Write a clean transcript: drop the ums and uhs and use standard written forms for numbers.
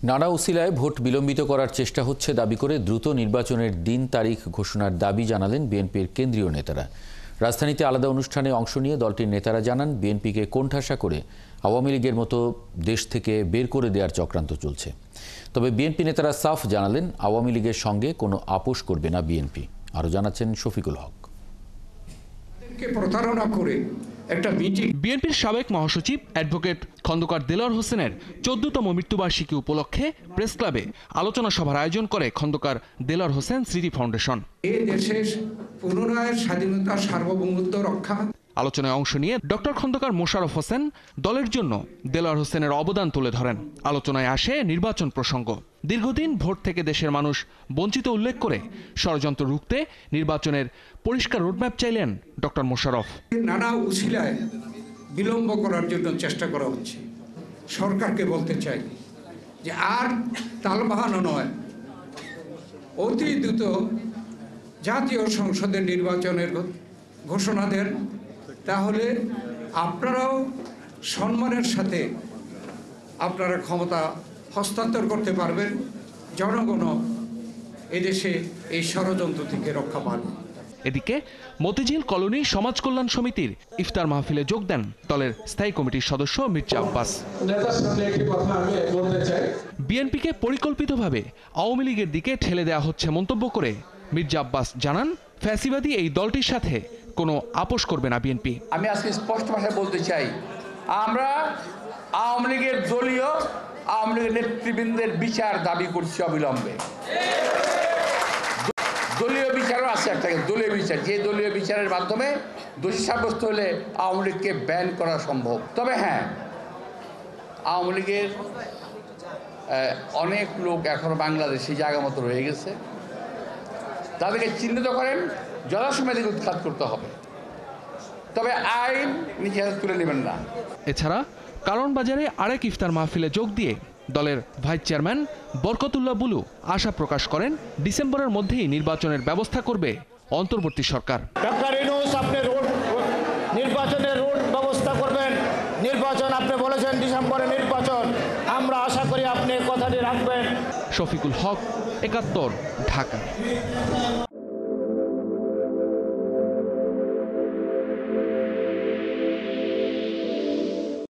নানা উসিলায় ভোট বিলম্বিত করার চেষ্টা হচ্ছে দাবি করে দ্রুত নির্বাচনের দিন তারিখ ঘোষণার দাবি জানালেন বিএনপির কেন্দ্রীয় নেতারা। রাজধানীতে আলাদা অনুষ্ঠানে অংশ নিয়ে দলটির নেতারা জানান, বিএনপিকে কোণঠাসা করে আওয়ামী লীগের মতো দেশ থেকে বের করে দেওয়ার চক্রান্ত চলছে। তবে বিএনপি নেতারা সাফ জানালেন, আওয়ামী লীগের সঙ্গে কোনো আপোষ করবে না বিএনপি। আরও জানাচ্ছেন শফিকুল হক। প্রতারণা করে বিএনপির সাবেক মহাসচিব অ্যাডভোকেট খন্দকার দেলোয়ার হোসেনের 14তম মৃত্যুবার্ষিকী উপলক্ষে প্রেস ক্লাবে আলোচনা সভার আয়োজন করে খন্দকার দেলোয়ার হোসেন স্মৃতি ফাউন্ডেশন। এই দেশের পুনরায় স্বাধীনতা সার্বভৌমত্ব রক্ষা আলোচনায় অংশ নিয়ে ডক্টর খন্দকার মোশাররফ হোসেন দলের জন্য দেলোয়ার হোসেনের অবদান তুলে ধরেন। আলোচনায় আসে নির্বাচন প্রসঙ্গ। দীর্ঘদিন ভোট থেকে দেশের মানুষ বঞ্চিত উল্লেখ করে ষড়যন্ত্র রুখতে নির্বাচনের পরিষ্কার রোডম্যাপ চাইলেন ডক্টর মোশাররফ। নানা উসিলায় বিলম্ব করার জন্য চেষ্টা করা হচ্ছে। সরকারকে বলতে চাই যে আর তালবাহানো নয়, অতি দ্রুত জাতীয় সংসদের নির্বাচনের ঘোষণা দেন, তাহলে আপনারাও সম্মানের সাথে আপনারা ক্ষমতা হস্তান্তর করতে পারবেন। জনগণও এদেশে এই ষড়যন্ত্র থেকে রক্ষা পাবে। এদিকে মতিঝিল কলোনি সমাজ কল্যাণ সমিতির ইফতার মাহফিলে যোগ দেন দলের স্থায়ী কমিটির সদস্য মির্জা আব্বাস। বিএনপিকে পরিকল্পিতভাবে আওয়ামী লীগের দিকে ঠেলে দেওয়া হচ্ছে মন্তব্য করে মির্জা আব্বাস জানান, ফ্যাসিবাদী এই দলটির সাথে কোনো আপোষ করবে না বিএনপি। আমি আজকে স্পষ্ট ভাষায় বলতে চাই, আমরা আওয়ামী লীগের আওয়ামী লীগের নেতৃবৃন্দের বিচার দাবি করছি অবিলম্বে। দলীয় বিচারও আছে, একটা দলীয় বিচার, যে দলীয় বিচারের মাধ্যমে দোষী সাব্যস্ত হলে আওয়ামী লীগকে ব্যান করা সম্ভব। তবে হ্যাঁ, আওয়ামী লীগের অনেক লোক এখনো বাংলাদেশে জায়গা মতো রয়ে গেছে। তাদেরকে চিহ্নিত করেন, যথাসময়ে থেকে উৎখাত করতে হবে। তবে আইন নিজে হাতে তুলে নেবেন না। এছাড়া কারণ বাজারে আরেক ইফতার মাহফিলে যোগ দিয়ে দলের ভাইস চেয়ারম্যান বরকতুল্লাহ বুলু আশা প্রকাশ করেন, ডিসেম্বরের মধ্যেই নির্বাচনের ব্যবস্থা করবে অন্তর্বর্তী সরকার। ডক্টর ইউনূস, আপনি নির্বাচনের রোড ব্যবস্থা করবেন। নির্বাচন আপনি বলেছেন ডিসেম্বরে নির্বাচন, আমরা আশা করি আপনি কথাটি রাখবেন। শফিকুল হক, ৭১, ঢাকা।